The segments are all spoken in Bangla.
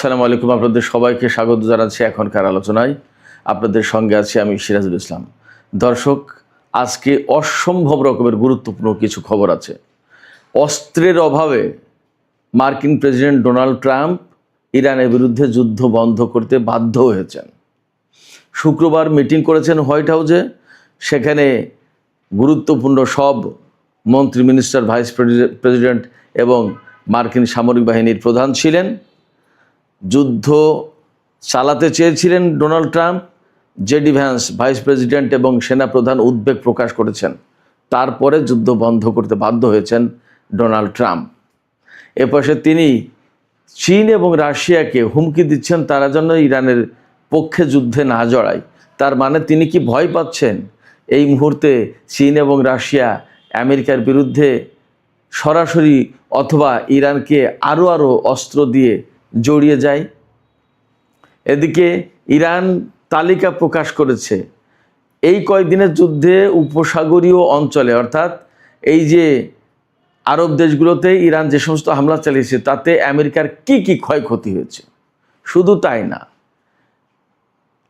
আসসালামু আলাইকুম। আপনাদের সবাইকে স্বাগত জানাচ্ছি এখনকার আলোচনায়। আপনাদের সঙ্গে আছি আমি সিরাজুল ইসলাম। দর্শক, আজকে অসম্ভব রকমের গুরুত্বপূর্ণ কিছু খবর আছে। অস্ত্রের অভাবে মার্কিন প্রেসিডেন্ট ডোনাল্ড ট্রাম্প ইরানের বিরুদ্ধে যুদ্ধ বন্ধ করতে বাধ্য হয়েছেন। শুক্রবার মিটিং করেছেন হোয়াইট হাউসে। সেখানে গুরুত্বপূর্ণ সব মন্ত্রী, মিনিস্টার, ভাইস প্রেসিডেন্ট এবং মার্কিন সামরিক বাহিনীর প্রধান ছিলেন। যুদ্ধ চালাতে চেয়েছিলেন Donald Trump. JD Vance, vice president এবং সেনাপ্রধান উদ্বেগ প্রকাশ করেছেন। তারপরে যুদ্ধ বন্ধ করতে বাধ্য হয়েছেন ডোনাল্ড ট্রাম্প। এপাশে তিনি চীন এবং রাশিয়াকে হুমকি দিচ্ছেন তারা যেন ইরানের পক্ষে যুদ্ধে না জড়ায়। তার মানে তিনি কি ভয় পাচ্ছেন এই মুহূর্তে চীন এবং রাশিয়া আমেরিকার বিরুদ্ধে সরাসরি অথবা ইরানকে আরও অস্ত্র দিয়ে জড়িয়ে যায়? এদিকে ইরান তালিকা প্রকাশ করেছে এই কয়েকদিনের যুদ্ধে উপসাগরীয় অঞ্চলে, অর্থাৎ এই যে আরব দেশগুলোতে ইরান যে সমস্ত হামলা চালিয়েছে তাতে আমেরিকার কি কি ক্ষয়ক্ষতি হয়েছে। শুধু তাই না,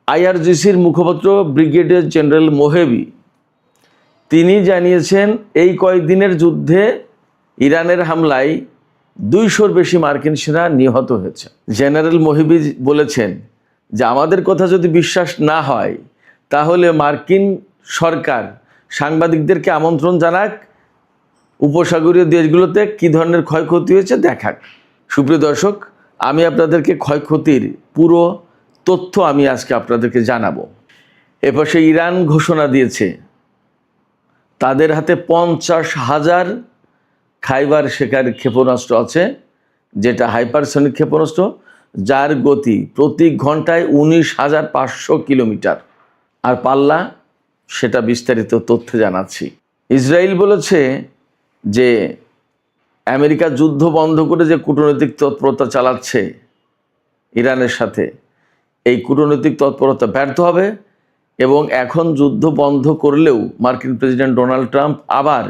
আইআরজিসির মুখপাত্র ব্রিগেডিয়ার জেনারেল মোহেবি তিনি জানিয়েছেন এই কয়েকদিনের যুদ্ধে ইরানের হামলায় 200-র বেশি মার্কিন সেনা নিহত হয়েছে। জেনারেল মোহেবি বলেছেন যে আমাদের কথা যদি বিশ্বাস না হয় তাহলে মার্কিন সরকার সাংবাদিকদেরকে আমন্ত্রণ জানাক, উপসাগরীয় দেশগুলোতে কী ধরনের ক্ষয়ক্ষতি হয়েছে দেখাক। সুপ্রিয় দর্শক, আমি আপনাদেরকে ক্ষয়ক্ষতির পুরো তথ্য আমি আজকে আপনাদেরকে জানাবো। এপাশে ইরান ঘোষণা দিয়েছে তাদের হাতে 50,000 খাইবার শেখার ক্ষেপণাস্ত্র আছে, যেটা হাইপারসনিক ক্ষেপণাস্ত্র, যার গতি প্রতি ঘন্টায় 19,500 কিলোমিটার। আর পাল্লা, সেটা বিস্তারিত তথ্য জানাচ্ছি। ইসরায়েল বলেছে যে আমেরিকা যুদ্ধ বন্ধ করে যে কূটনৈতিক তৎপরতা চালাচ্ছে ইরানের সাথে, এই কূটনৈতিক তৎপরতা ব্যর্থ হবে এবং এখন যুদ্ধ বন্ধ করলেও মার্কিন প্রেসিডেন্ট ডোনাল্ড ট্রাম্প আবার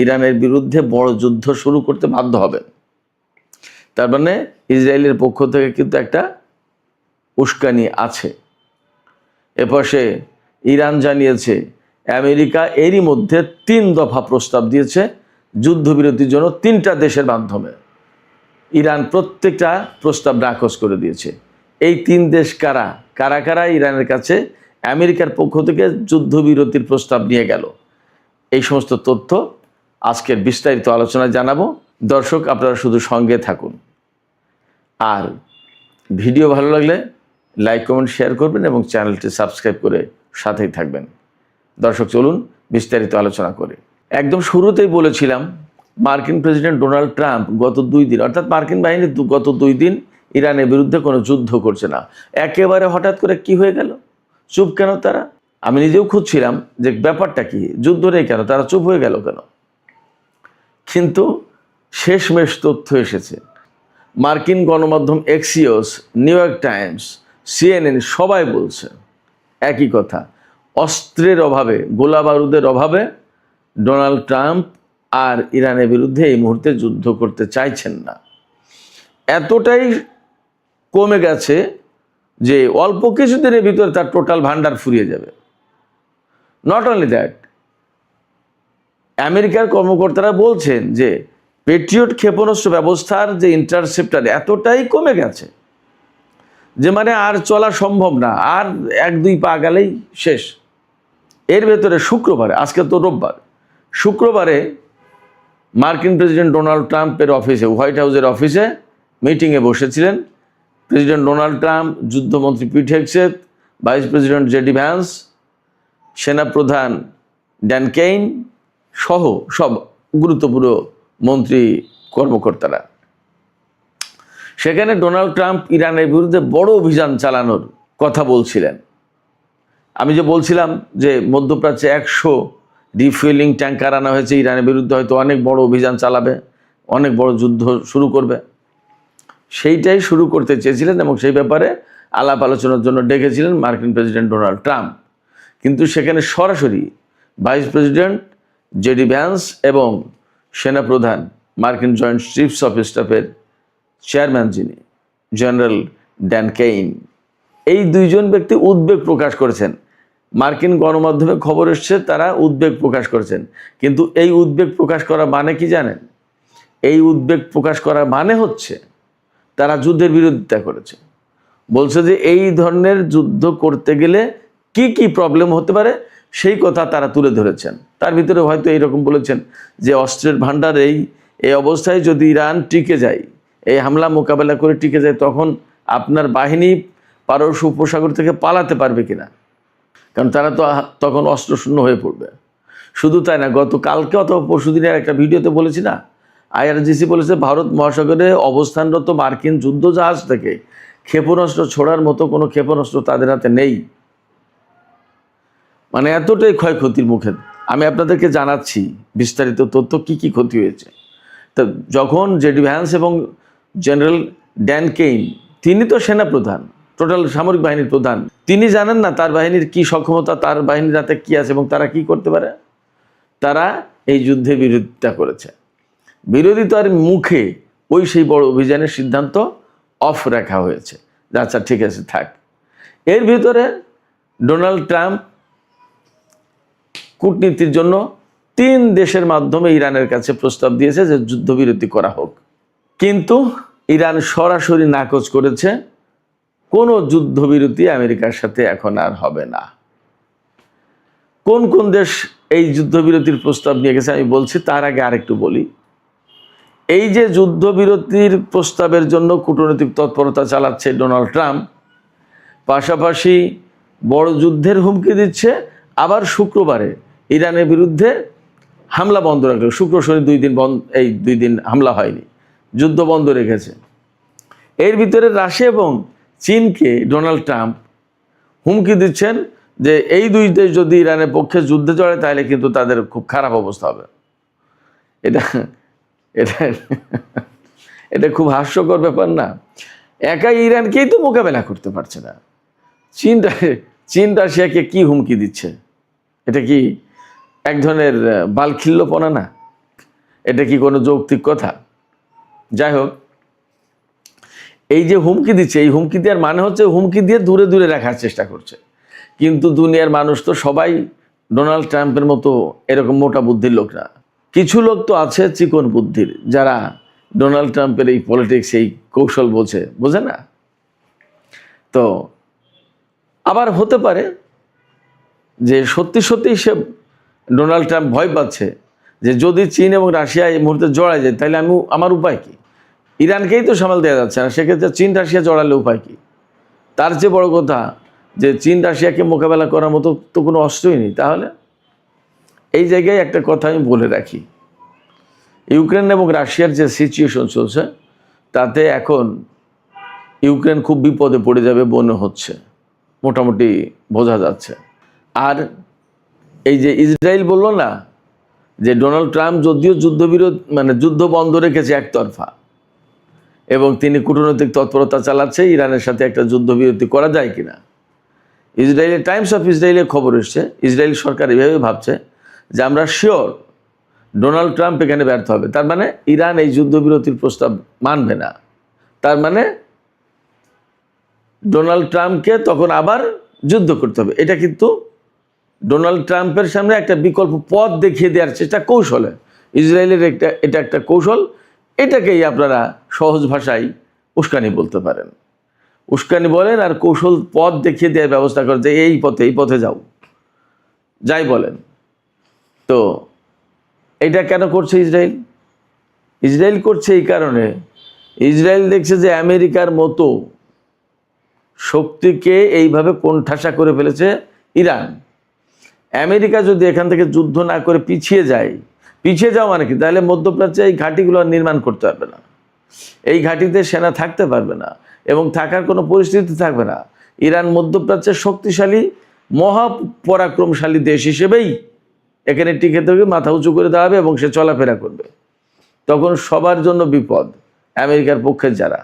ইরানের বিরুদ্ধে বড় যুদ্ধ শুরু করতে বাধ্য হবেন। তার মানে ইসরায়েলের পক্ষ থেকে কিন্তু একটা উস্কানি আছে। এপাশে ইরান জানিয়েছে আমেরিকা এরই মধ্যে 3 দফা প্রস্তাব দিয়েছে যুদ্ধবিরতির জন্য 3টা দেশের মাধ্যমে। ইরান প্রত্যেকটা প্রস্তাব নাকচ করে দিয়েছে। এই 3 দেশ কারা কারা ইরানের কাছে আমেরিকার পক্ষ থেকে যুদ্ধবিরতির প্রস্তাব নিয়ে গেল, এই সমস্ত তথ্য আজকের বিস্তারিত আলোচনায় জানাবো। দর্শক, আপনারা শুধু সঙ্গে থাকুন। আর ভিডিও ভালো লাগলে লাইক, কমেন্ট, শেয়ার করবেন এবং চ্যানেলটি সাবস্ক্রাইব করে সাথেই থাকবেন। দর্শক, চলুন বিস্তারিত আলোচনা করে। একদম শুরুতেই বলেছিলাম মার্কিন প্রেসিডেন্ট ডোনাল্ড ট্রাম্প গত 2 দিন, অর্থাৎ মার্কিন বাহিনী গত 2 দিন ইরানের বিরুদ্ধে কোনো যুদ্ধ করছে না। একেবারে হঠাৎ করে কি হয়ে গেল? চুপ কেন তারা? আমি নিজেও খুঁজছিলাম যে ব্যাপারটা কি, যুদ্ধ নেই কেন, তারা চুপ হয়ে গেল কেন? কিন্তু শেষমেশ তথ্য এসেছে। মার্কিন গণমাধ্যম Axios, new York Times, CNN সবাই বলছে একই কথা, অস্ত্রের অভাবে, গোলা বারুদের অভাবে ডোনাল্ড ট্রাম্প আর ইরানের বিরুদ্ধে এই মুহূর্তে যুদ্ধ করতে চাইছেন না। এতটাই কমে গেছে যে অল্প কিছুদিনের ভিতরে তার টোটাল ভান্ডার ফুরিয়ে যাবে। নট অনলি দ্যাট, আমেরিকার কর্মকর্তারা বলছেন যে পেট্রিয়ট ক্ষেপণাস্ত্র ব্যবস্থার যে ইন্টারসেপ্টার এতটাই কমে গেছে যে মানে আর চলা সম্ভব না, আর 1-2 পা গেলেই শেষ। এর ভেতরে শুক্রবারে, আজকে তো রোববার, শুক্রবারে মার্কিন প্রেসিডেন্ট ডোনাল্ড ট্রাম্পের অফিসে, হোয়াইট হাউসের অফিসে মিটিংয়ে বসেছিলেন প্রেসিডেন্ট ডোনাল্ড ট্রাম্প, যুদ্ধমন্ত্রী Pete Hegseth, Vice President JD Vance, সেনাপ্রধান ড্যান কেইন সহ সব গুরুত্বপূর্ণ মন্ত্রী কর্মকর্তারা। সেখানে ডোনাল্ড ট্রাম্প ইরানের বিরুদ্ধে বড় অভিযান চালানোর কথা বলছিলেন। আমি যে বলছিলাম যে মধ্যপ্রাচ্যে 100 রিফুয়েলিং ট্যাঙ্কার আনা হয়েছে ইরানের বিরুদ্ধে, হয়তো অনেক বড় অভিযান চালাবে, অনেক বড় যুদ্ধ শুরু করবে, সেইটাই শুরু করতে চেয়েছিলেন এবং সেই ব্যাপারে আলাপ আলোচনার জন্য ডেকেছিলেন মার্কিন প্রেসিডেন্ট ডোনাল্ড ট্রাম্প। কিন্তু সেখানে সরাসরি ভাইস প্রেসিডেন্ট জেডি ভ্যান্স এবং সেনাপ্রধান, মার্কিন জয়েন্ট চিফস অফ স্টাফের চেয়ারম্যান যিনি জেনারেল ড্যান কেইন, এই দুইজন ব্যক্তি উদ্বেগ প্রকাশ করেছেন। মার্কিন গণমাধ্যমে খবর এসছে, তারা উদ্বেগ প্রকাশ করেছেন। কিন্তু এই উদ্বেগ প্রকাশ করা মানে কি জানেন? এই উদ্বেগ প্রকাশ করা মানে হচ্ছে তারা যুদ্ধের বিরোধিতা করেছে। বলছে যে এই ধরনের যুদ্ধ করতে গেলে কি কি প্রবলেম হতে পারে সেই কথা তারা তুলে ধরেছেন। তার ভিতরে হয়তো এইরকম বলেছেন যে অস্ত্রের ভাণ্ডার এই অবস্থায় যদি ইরান টিকে যায়, এই হামলা মোকাবেলা করে টিকে যায়, তখন আপনার বাহিনী পারস্য উপসাগর থেকে পালাতে পারবে কিনা, কারণ তারা তো তখন অস্ত্রশূন্য হয়ে পড়বে। শুধু তাই না, গত কালকে অথবা পরশু দিনের একটা ভিডিওতে বলেছি না, IRGC বলেছে ভারত মহাসাগরে অবস্থানরত মার্কিন যুদ্ধজাহাজ থেকে ক্ষেপণাস্ত্র ছোড়ার মতো কোনো ক্ষেপণাস্ত্র তাদের হাতে নেই। মানে এতটাই ক্ষয়ক্ষতির মুখে। আমি আপনাদেরকে জানাচ্ছি বিস্তারিত তথ্য কি কি ক্ষতি হয়েছে। তো যখন জেডি ভ্যান্স এবং জেনারেল ড্যান কেইন, তিনি তো সেনাপ্রধান, টোটাল সামরিক বাহিনীর প্রধান, তিনি জানেন না তার বাহিনীর কি সক্ষমতা, তার বাহিনীর হাতে কি আছে এবং তারা কি করতে পারে। তারা এই যুদ্ধে বিরোধিতা করেছে। বিরোধিতার মুখে সেই বড় অভিযানের সিদ্ধান্ত অফ রাখা হয়েছে। আচ্ছা ঠিক আছে থাক। এর ভিতরে ডোনাল্ড ট্রাম্প কূটনীতির জন্য 3 দেশের মাধ্যমে ইরানের কাছে প্রস্তাব দিয়েছে যে যুদ্ধবিরতি করা হোক, কিন্তু ইরান সরাসরি নাকচ করেছে। কোনো যুদ্ধবিরতি আমেরিকার সাথে এখন আর হবে না। কোন কোন দেশ এই যুদ্ধবিরতির প্রস্তাব নিয়ে গেছে আমি বলছি, তার আগে আরেকটু বলি। এই যে যুদ্ধবিরতির প্রস্তাবের জন্য কূটনৈতিক তৎপরতা চালাচ্ছে ডোনাল্ড ট্রাম্প, পাশাপাশি বড় যুদ্ধের হুমকি দিচ্ছে, আবার শুক্রবারে ইরানের বিরুদ্ধে হামলা বন্ধ রাখলো। শুক্র শনি 2 দিন বন্ধ, এই 2 দিন হামলা হয়নি, যুদ্ধ বন্ধ রেখেছে। এর ভিতরে রাশিয়া এবং চীনকে ডোনাল্ড ট্রাম্প হুমকি দিচ্ছেন যে এই 2 দেশ যদি ইরানের পক্ষে যুদ্ধে জড়ায় তাহলে কিন্তু তাদের খুব খারাপ অবস্থা হবে। এটা এটা এটা খুব হাস্যকর ব্যাপার না? একাই ইরানকেই তো মোকাবেলা করতে পারছে না, চীন রাশিয়াকে কি হুমকি দিচ্ছে? এটা কি এক ধরনের বালখিল্যপনা না? এটা কি কোনো যৌক্তিক কথা? যাই হোক, এই যে হুমকি দিচ্ছে, এই হুমকি দেওয়ার মানে হচ্ছে হুমকি দিয়ে দূরে দূরে রাখার চেষ্টা করছে। কিন্তু দুনিয়ার মানুষ তো সবাই ডোনাল্ড ট্রাম্পের মতো এরকম মোটা বুদ্ধির লোক না। কিছু লোক তো আছে চিকন বুদ্ধির, যারা ডোনাল্ড ট্রাম্পের এই পলিটিক্স, এই কৌশল বোঝে না। তো আবার হতে পারে যে সত্যি সত্যি সে ডোনাল্ড ট্রাম্প ভয় পাচ্ছে যে যদি চীন এবং রাশিয়া এই মুহূর্তে জড়ায় যায় তাহলে আমার উপায় কি? ইরানকেই তো সামাল দেওয়া যাচ্ছে না, সেক্ষেত্রে চীন রাশিয়া জড়ালে উপায় কি? তার চেয়ে বড় কথা যে চীন রাশিয়াকে মোকাবেলা করার মতো তো কোনো অস্ত্রই নেই। তাহলে এই জায়গায় একটা কথা আমি বলে রাখি, ইউক্রেন এবং রাশিয়ার যে সিচুয়েশন চলছে তাতে এখন ইউক্রেন খুব বিপদে পড়ে যাবে মনে হচ্ছে, মোটামুটি বোঝা যাচ্ছে। আর এই যে ইসরায়েল বললো না যে ডোনাল্ড ট্রাম্প যদিও যুদ্ধ বন্ধ রেখেছে একতরফা, এবং তিনি কূটনৈতিক তৎপরতা চালাচ্ছে ইরানের সাথে একটা যুদ্ধবিরতি করা যায় কিনা। ইসরায়েলের টাইমস অফ ইসরায়েলের খবর এসছে, ইসরায়েল সরকার এভাবে ভাবছে যে আমরা শিওর ডোনাল্ড ট্রাম্প এখানে ব্যর্থ হবে, তার মানে ইরান এই যুদ্ধবিরতির প্রস্তাব মানবে না। তার মানে ডোনাল্ড ট্রাম্পকে তখন আবার যুদ্ধ করতে হবে। এটা কিন্তু ডোনাল্ড ট্রাম্পের সামনে একটা বিকল্প পথ দেখিয়ে দেওয়ার চেষ্টা, কৌশলে ইসরায়েলের এটা একটা কৌশল। এটাকেই আপনারা সহজ ভাষায় উস্কানি বলতে পারেন। উস্কানি বলেন আর কৌশল পথ দেখিয়ে দেওয়ার ব্যবস্থা করে যে এই পথে যাও, যাই বলেন। তো এটা কেন করছে ইসরায়েল করছে এই কারণে, ইসরায়েল দেখছে যে আমেরিকার মতো শক্তিকে এইভাবে কোণঠাসা করে ফেলেছে ইরান। আমেরিকা যদি এখান থেকে যুদ্ধ না করে পিছিয়ে যাও মানে কি, তাহলে মধ্যপ্রাচ্যে এই ঘাঁটিগুলো নির্মাণ করতে পারবে না, এই ঘাঁটিতে সেনা থাকতে পারবে না এবং থাকার কোনো পরিস্থিতি থাকবে না। ইরান মধ্যপ্রাচ্যের শক্তিশালী মহাপরাক্রমশালী দেশ হিসেবেই এখানে টিকে থাকবে, মাথা উঁচু করে দাঁড়াবে এবং সে চলাফেরা করবে। তখন সবার জন্য বিপদ, আমেরিকার পক্ষে যারা।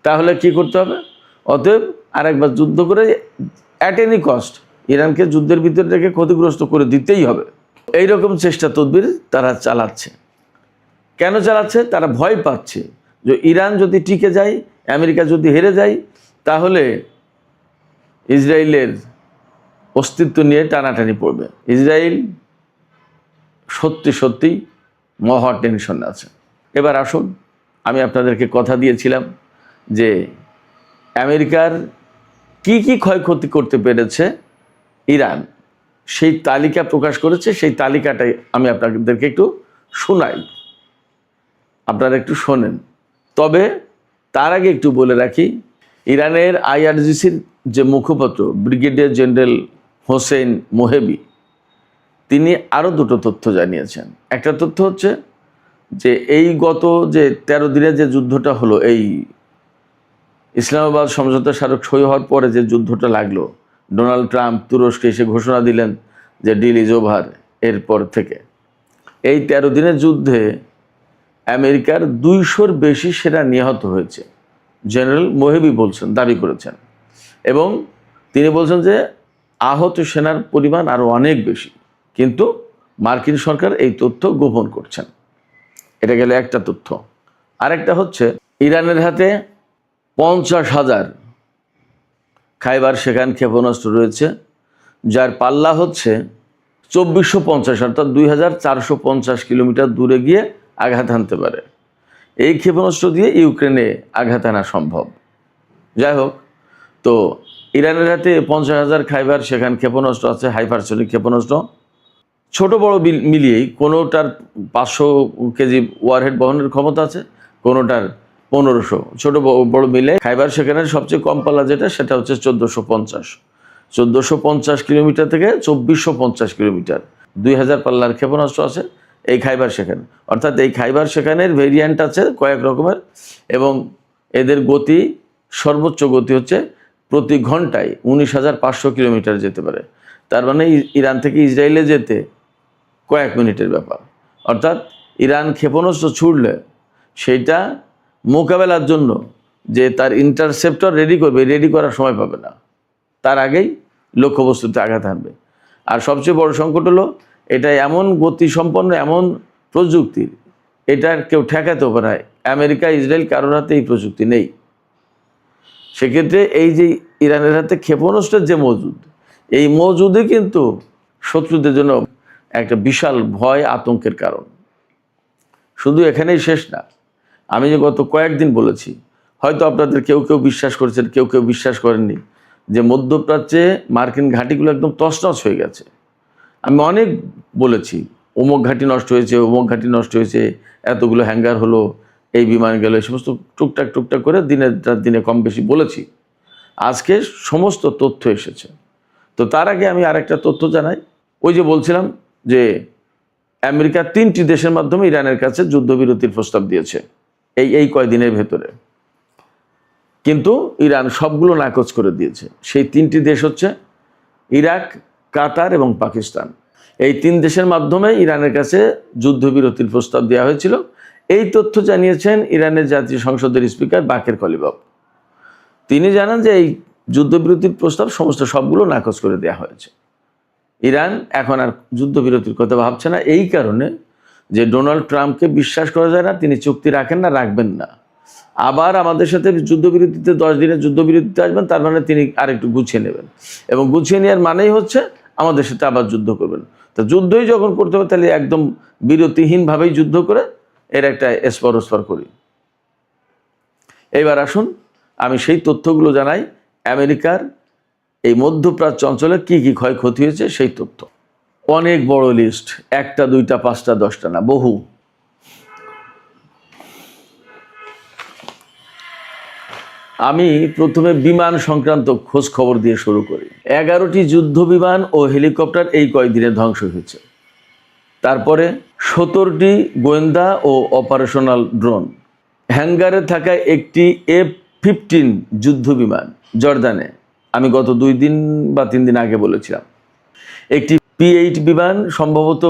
তাহলে কি করতে হবে? অতএব আরেকবার যুদ্ধ করে অ্যাট এনি কস্ট ইরানকে যুদ্ধের ভিতরে রেখে ক্ষতিগ্রস্ত করে দিতেই হবে। এইরকম চেষ্টা তদবির তারা চালাচ্ছে। কেন চালাচ্ছে? তারা ভয় পাচ্ছে যে ইরান যদি টিকে যায়, আমেরিকা যদি হেরে যায়, তাহলে ইসরায়েলের অস্তিত্ব নিয়ে টানাটানি পড়বে। ইসরায়েল সত্যি সত্যি মহা টেনশনে আছে। এবার আসুন, আমি আপনাদেরকে কথা দিয়েছিলাম যে আমেরিকার কি কি ক্ষয়ক্ষতি করতে পেরেছে ইরান, সেই তালিকা প্রকাশ করেছে। সেই তালিকাটাই আমি আপনাদেরকে একটু শোনাই, আপনারা একটু শোনেন। তবে তার আগে একটু বলে রাখি, ইরানের আইআরজিসির যে মুখপাত্র ব্রিগেডিয়ার জেনারেল হোসেন মোহেবি, তিনি আরও দুটো তথ্য জানিয়েছেন। একটা তথ্য হচ্ছে যে এই গত যে 13 দিনের যে যুদ্ধটা হলো, এই ইসলামাবাদ সমঝোতা স্মারক সই হওয়ার পরে যে যুদ্ধটা লাগলো, ডোনাল্ড ট্রাম্প তুরস্কে এসে ঘোষণা দিলেন যে ডিল ইজ ওভার, এরপর থেকে এই 13 দিনের যুদ্ধে আমেরিকার 200-র বেশি সেনা নিহত হয়েছে, জেনারেল মোহেবি বলছেন, দাবি করেছেন। এবং তিনি বলছেন যে আহত সেনার পরিমাণ আরও অনেক বেশি, কিন্তু মার্কিন সরকার এই তথ্য গোপন করছেন। এটা গেল একটা তথ্য। আরেকটা হচ্ছে ইরানের হাতে 50,000 খাইবার শেখান ক্ষেপণাস্ত্র রয়েছে, যার পাল্লা হচ্ছে 2450, অর্থাৎ 2450 কিলোমিটার দূরে গিয়ে আঘাত হানতে পারে। এই ক্ষেপণাস্ত্র দিয়ে ইউক্রেনে আঘাত আনা সম্ভব। যাই হোক, তো ইরানের হাতে 50,000 খাইবার শেখান ক্ষেপণাস্ত্র আছে, হাইপারসনিক ক্ষেপণাস্ত্র। ছোট বড় মিলিয়েই কোনোটার 500 কেজি ওয়ারহেড বহনের ক্ষমতা আছে, কোনোটার 1500। ছোট বড় মিলে খাইবার শেখানের সবচেয়ে কম পাল্লা যেটা, সেটা হচ্ছে 1450 কিলোমিটার থেকে 2450 কিলোমিটার। 2000 পাল্লার ক্ষেপণাস্ত্র আছে এই খাইবার শেখান। অর্থাৎ এই খাইবার শেখানের ভেরিয়েন্ট আছে কয়েক রকমের, এবং এদের গতি, সর্বোচ্চ গতি হচ্ছে প্রতি ঘন্টায় 19,500 কিলোমিটার যেতে পারে। তার মানে ইরান থেকে ইসরায়েলে যেতে কয়েক মিনিটের ব্যাপার। অর্থাৎ ইরান ক্ষেপণাস্ত্র ছুড়লে সেইটা মোকাবেলার জন্য যে তার ইন্টারসেপ্টর রেডি করবে, রেডি করার সময় পাবে না, তার আগেই লক্ষ্যবস্তুতে আঘাত হানবে। আর সবচেয়ে বড় সংকট হলো, এটা এমন গতিসম্পন্ন, এমন প্রযুক্তির, এটা কেউ ঠেকাতেও পারে না। আমেরিকা, ইসরায়েল কারোর হাতে এই প্রযুক্তি নেই। সেক্ষেত্রে এই যে ইরানের হাতে ক্ষেপণাস্ত্রের যে মজুদ, এই মজুদে কিন্তু শত্রুদের জন্য একটা বিশাল ভয়, আতঙ্কের কারণ। শুধু এখানেই শেষ না। আমি যে গত কয়েকদিন বলেছি, হয়তো আপনাদের কেউ কেউ বিশ্বাস করেছেন, কেউ কেউ বিশ্বাস করেননি, যে মধ্যপ্রাচ্যে মার্কিন ঘাঁটিগুলো একদম তছনছ হয়ে গেছে। আমি অনেক বলেছি, অমুক ঘাঁটি নষ্ট হয়েছে, অমুক ঘাঁটি নষ্ট হয়েছে, এতগুলো হ্যাঙ্গার হলো, এই বিমান গেল, এই সমস্ত টুকটাক করে দিনে কম বেশি বলেছি। আজকে সমস্ত তথ্য এসেছে। তো তার আগে আমি আরেকটা তথ্য জানাই। ওই যে বলছিলাম যে আমেরিকা 3টি দেশের মাধ্যমে ইরানের কাছে যুদ্ধবিরতির প্রস্তাব দিয়েছে এই কয়দিনের ভেতরে, কিন্তু ইরান সবগুলো নাকচ করে দিয়েছে। সেই 3টি দেশ হচ্ছে ইরাক, কাতার এবং পাকিস্তান। এই 3 দেশের মাধ্যমে ইরানের কাছে যুদ্ধবিরতির প্রস্তাব দেওয়া হয়েছিল। এই তথ্য জানিয়েছেন ইরানের জাতীয় সংসদের স্পিকার বাকের কলিবাফ। তিনি জানান যে এই যুদ্ধবিরতির প্রস্তাব সবগুলো নাকচ করে দেওয়া হয়েছে। ইরান এখন আর যুদ্ধবিরতির কথা ভাবছে না, এই কারণে যে ডোনাল্ড ট্রাম্পকে বিশ্বাস করা যায় না, তিনি চুক্তি রাখেন না, রাখবেন না। আবার আমাদের সাথে যুদ্ধবিরতিতে 10 দিনের যুদ্ধবিরতিতে আসবেন, তার মানে তিনি আরেকটু গুছিয়ে নেবেন, এবং গুছিয়ে নেওয়ার মানেই হচ্ছে আমাদের সাথে আবার যুদ্ধ করবেন। তো যুদ্ধই যখন করতে হবে, তাহলে একদম বিরতিহীনভাবেই যুদ্ধ করে এর একটা এসপর করি। এইবার আসুন, আমি সেই তথ্যগুলো জানাই আমেরিকার এই মধ্যপ্রাচ্য অঞ্চলে কি কি ক্ষয়ক্ষতি হয়েছে সেই তথ্য। অনেক বড় লিস্ট, 1টা 2টা 5টা 10টা না, বহু। আমি প্রথমে বিমান সংক্রান্ত খোঁজ খবর দিয়ে শুরু করি। 11টি যুদ্ধ বিমান ও হেলিকপ্টার এই কয়েকদিনে ধ্বংস হয়েছে। তারপরে 17টি গোয়েন্দা ও অপারেশনাল ড্রোন। হ্যাঙ্গারে থাকা একটি F-15 যুদ্ধ বিমান জর্দানে, আমি গত 2 দিন বা 3 দিন আগে বলেছিলাম। একটি P-8 বিমান সম্ভবত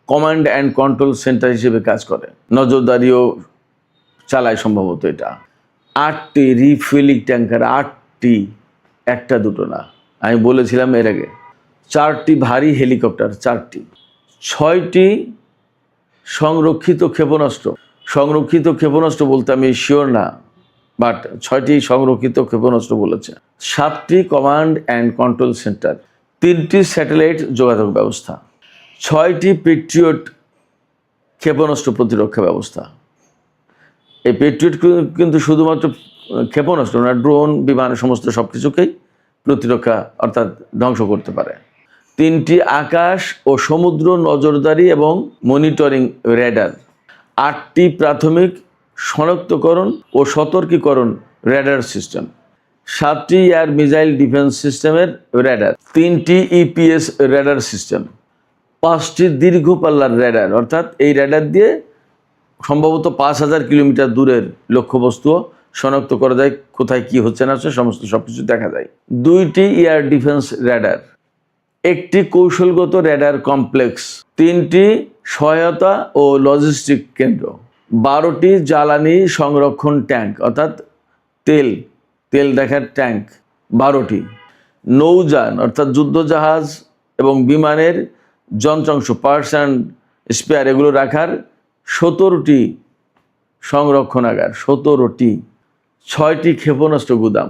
কমান্ড অ্যান্ড কন্ট্রোল সেন্টার হিসেবে কাজ করে, নজরদারিও চালায় সম্ভবত এটা। 8টি রিফুয়েলিং ট্যাঙ্কার, 8টি, 1টা 2টো না, আমি বলেছিলাম এর আগে। 4টি ভারী হেলিকপ্টার, 4টি। 6টি সংরক্ষিত ক্ষেপণাস্ত্র। সংরক্ষিত ক্ষেপণাস্ত্র বলতে আমি শিওর না, বাট 6টি সংরক্ষিত ক্ষেপণাস্ত্র বলেছে, 7টি কমান্ড অ্যান্ড কন্ট্রোল সেন্টার, 3টি স্যাটেলাইট যোগাযোগ ব্যবস্থা, 6টি পেট্রিয়ট ক্ষেপণাস্ত্র প্রতিরক্ষা ব্যবস্থা। এই পেট্রিয়ট কিন্তু শুধুমাত্র ক্ষেপণাস্ত্র না, ড্রোন, বিমান, সমস্ত সব কিছুকেই প্রতিরক্ষা অর্থাৎ ধ্বংস করতে পারে। 3টি আকাশ ও সমুদ্র নজরদারি এবং মনিটরিং রেডার, 8টি প্রাথমিক শনাক্তকরণ ও সতর্কীকরণ রেডার সিস্টেম, 7টি এয়ার মিসাইল ডিফেন্স সিস্টেমের রেডার, 3টি ইপিএস রেডার সিস্টেম, 5টি দীর্ঘ পাল্লার রেডার, অর্থাৎ এই রেডার দিয়ে সম্ভবত 5000 কিলোমিটার দূরের লক্ষ্যবস্তুও শনাক্ত করা যায়, কোথায় কি হচ্ছে না হচ্ছে সমস্ত সব কিছু দেখা যায়। 2টি এয়ার ডিফেন্স রেডার, 1টি কৌশলগত রেডার কমপ্লেক্স, 3টি সহায়তা ও লজিস্টিক কেন্দ্র, 12টি জ্বালানি সংরক্ষণ ট্যাঙ্ক অর্থাৎ তেল দেখার ট্যাঙ্ক 12টি, নৌযান অর্থাৎ যুদ্ধজাহাজ এবং বিমানের যন্ত্রাংশ, পার্টস অ্যান্ড স্পেয়ার এগুলো রাখার 17টি সংরক্ষণাগার, 17টি, 6টি ক্ষেপণাস্ত্র গুদাম,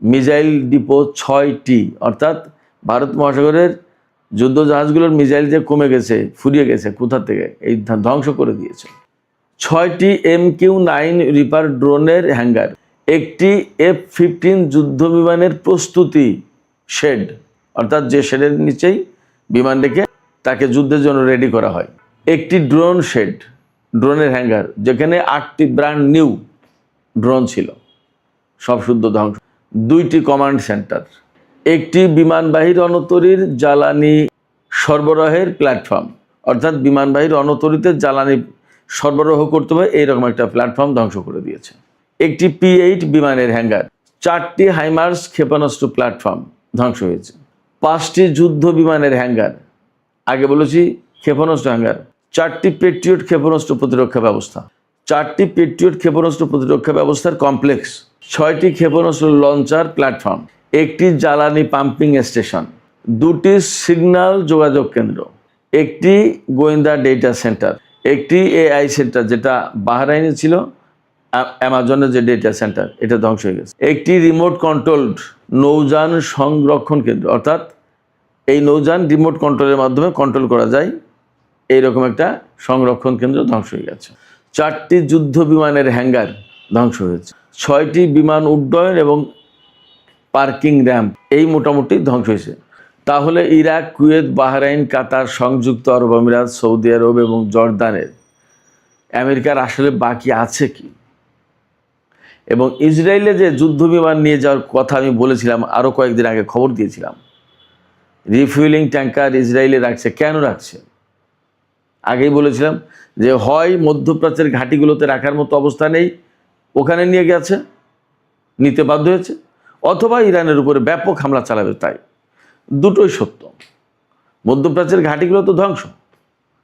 মিসাইল ডিপো 6টি, অর্থাৎ ভারত মহাসাগরের যুদ্ধজাহাজগুলোর মিসাইল যে কমে গেছে, ফুরিয়ে গেছে, কোথা থেকে এই ধ্বংস করে দিয়েছে। 6টি MQ-9 রিপার ড্রোনের হ্যাঙ্গার, 1টি F-15 যুদ্ধ বিমানের প্রস্তুতি শেড, অর্থাৎ যে শেডের নিচেই বিমান রেখে তাকে যুদ্ধের জন্য রেডি করা হয়, 1টি ড্রোন শেড, ড্রোনের হ্যাঙ্গার, যেখানে 8টি ব্র্যান্ড নিউ ড্রোন ছিল, সব শুদ্ধ ধ্বংস, 2টি কমান্ড সেন্টার, 1টি বিমানবাহী রণতরীর জ্বালানি সরবরাহের প্ল্যাটফর্ম, অর্থাৎ বিমানবাহী রণতরীতে জ্বালানি সরবরাহ করতে হবে এইরকম একটা প্ল্যাটফর্ম ধ্বংস করে দিয়েছে, 1টি P-8 বিমানের হ্যাঙ্গার, 4টি হাইমার্স ক্ষেপণাস্ত্র প্ল্যাটফর্ম ধ্বংস হয়েছে, 5টি যুদ্ধ বিমানের হ্যাঙ্গার, আগে বলেছি ক্ষেপণাস্ত্র হ্যাঙ্গার, 4টি পেট্রিয়ট ক্ষেপণাস্ত্র প্রতিরক্ষা ব্যবস্থা, 4টি পেট্রিয়ট ক্ষেপণাস্ত্র প্রতিরক্ষা ব্যবস্থার কমপ্লেক্স, 6টি ক্ষেপণাস্ত্র লঞ্চার প্ল্যাটফর্ম, 1টি জ্বালানি পাম্পিং স্টেশন, 2টি সিগন্যাল যোগাযোগ কেন্দ্র, 1টি গোয়েন্দা ডেটা সেন্টার, 1টি AI সেন্টার যেটা বাহরাইনে ছিল, অ্যামাজনের যে ডেটা সেন্টার এটা ধ্বংস হয়ে গেছে, 1টি রিমোট কন্ট্রোলড নৌযান সংরক্ষণ কেন্দ্র, অর্থাৎ এই নৌযান রিমোট কন্ট্রোলের মাধ্যমে কন্ট্রোল করা যায়, এইরকম একটা সংরক্ষণ কেন্দ্র ধ্বংস হয়ে গেছে, 4টি যুদ্ধ বিমানের হ্যাঙ্গার ধ্বংস হয়েছে, 6টি বিমান উড্ডয়ন এবং পার্কিং র্যাম্প এই মোটামুটি ধ্বংস হয়েছে। তাহলে ইরাক, কুয়েত, বাহরাইন, কাতার, সংযুক্ত আরব আমিরাত, সৌদি আরব এবং জর্দানের আমেরিকার আসলে বাকি আছে কি? এবং ইসরায়েলে যে যুদ্ধ বিমান নিয়ে যাওয়ার কথা আমি বলেছিলাম, আরও কয়েকদিন আগে খবর দিয়েছিলাম, রিফুয়েলিং ট্যাঙ্কার ইসরায়েলে রাখছে, কেন রাখছে? আগেই বলেছিলাম যে হয় মধ্যপ্রাচ্যের ঘাঁটিগুলোতে রাখার মতো অবস্থা নেই, ওখানে নিয়ে গেছে, নিতে বাধ্য হয়েছে, অথবা ইরানের উপরে ব্যাপক হামলা চালাবে, তাই দুটোই সত্য। মধ্যপ্রাচ্যের ঘাঁটিগুলো তো ধ্বংস,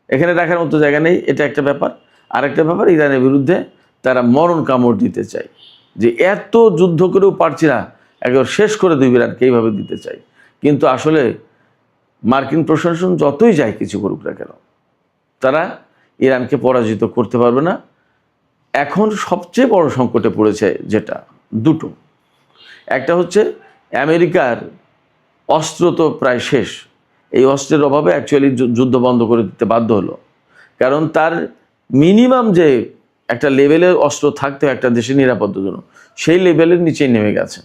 এখানে রাখার মতো জায়গা নেই, এটা একটা ব্যাপার। আরেকটা ব্যাপার, ইরানের বিরুদ্ধে তারা মরণ কামড় দিতে চায়, যে এত যুদ্ধ করেও পারছি না, একবার শেষ করে দেবে ইরানকে, এইভাবে দিতে চাই। কিন্তু আসলে মার্কিন প্রশাসন যতই যায় কিছু করুক না কেন, তারা ইরানকে পরাজিত করতে পারবে না। এখন সবচেয়ে বড় সংকটে পড়েছে যেটা, দুটো, একটা হচ্ছে আমেরিকার অস্ত্র তো প্রায় শেষ, এই অস্ত্রের অভাবে অ্যাকচুয়ালি যুদ্ধ বন্ধ করে দিতে বাধ্য হলো, কারণ তার মিনিমাম যে একটা লেভেলের অস্ত্র থাকতে একটা দেশের নিরাপত্তার জন্য, সেই লেভেলের নিচেই নেমে গেছে।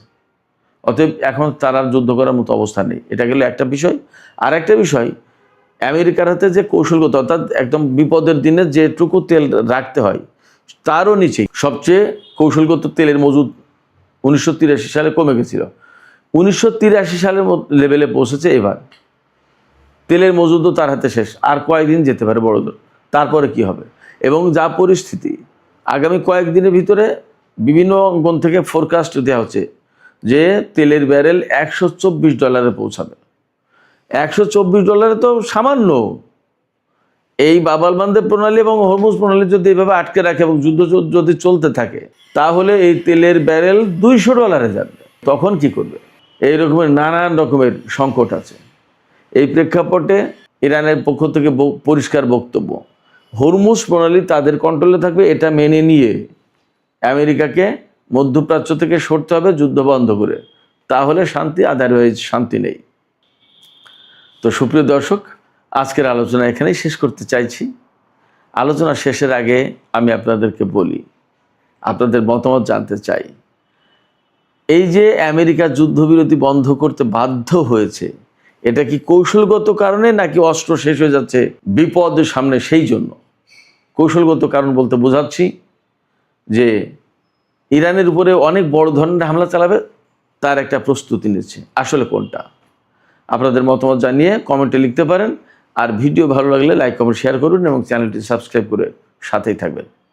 অতএব এখন তার আর যুদ্ধ করার মতো অবস্থা নেই, এটা গেলে একটা বিষয়। আর একটা বিষয়, আমেরিকার হাতে যে কৌশলগত, অর্থাৎ একদম বিপদের দিনে যেটুকু তেল রাখতে হয় তারও নিচেই সবচেয়ে কৌশলগত তেলের মজুদ 1983 সালে কমে গেছিল, 1983 সালের লেভেলে পৌঁছেছে এবার। তেলের মজুদও তার হাতে শেষ, আর কয়েকদিন যেতে পারে বড়দের, তারপরে কি হবে? এবং যা পরিস্থিতি, আগামী কয়েকদিনের ভিতরে বিভিন্ন অঙ্গন থেকে ফোরকাস্ট দেওয়া হচ্ছে যে তেলের ব্যারেল $124 পৌঁছাবে। $124 তো সামান্য। এই বাব আল মানদেব প্রণালী এবং হরমুজ প্রণালী যদি এভাবে আটকে রাখে এবং যুদ্ধ যদি চলতে থাকে, তাহলে এই তেলের ব্যারেল $200 যাবে। তখন কি করবে? এই রকমের নানান রকমের সংকট আছে। এই প্রেক্ষাপটে ইরানের পক্ষ থেকে পরিষ্কার বক্তব্য, হরমুজ প্রণালী তাদের কন্ট্রোলে থাকবে, এটা মেনে নিয়ে আমেরিকাকে মধ্যপ্রাচ্য থেকে সরতে হবে যুদ্ধ বন্ধ করে, তাহলে শান্তি, আদারওয়াইজ শান্তি নেই। তো সুপ্রিয় দর্শক, আজকের আলোচনা এখানেই শেষ করতে চাইছি। আলোচনা শেষের আগে আমি আপনাদেরকে বলি, আপনাদের মতামত জানতে চাই। এই যে আমেরিকা যুদ্ধবিরতি বন্ধ করতে বাধ্য হয়েছে, এটা কি কৌশলগত কারণে নাকি অস্ত্র শেষ হয়ে যাচ্ছে বিপদ সামনে সেই জন্য? কৌশলগত কারণ বলতে বোঝাচ্ছি যে ইরানের উপরে অনেক বড় ধরনের হামলা চালাবে, তার একটা প্রস্তুতি নিচ্ছে। আসলে কোনটা? আপনাদের মতামত জানিয়ে কমেন্টে লিখতে পারেন। আর ভিডিও ভালো লাগলে লাইক, কমেন্ট, শেয়ার করুন এবং চ্যানেলটি সাবস্ক্রাইব করে সাথেই থাকবেন।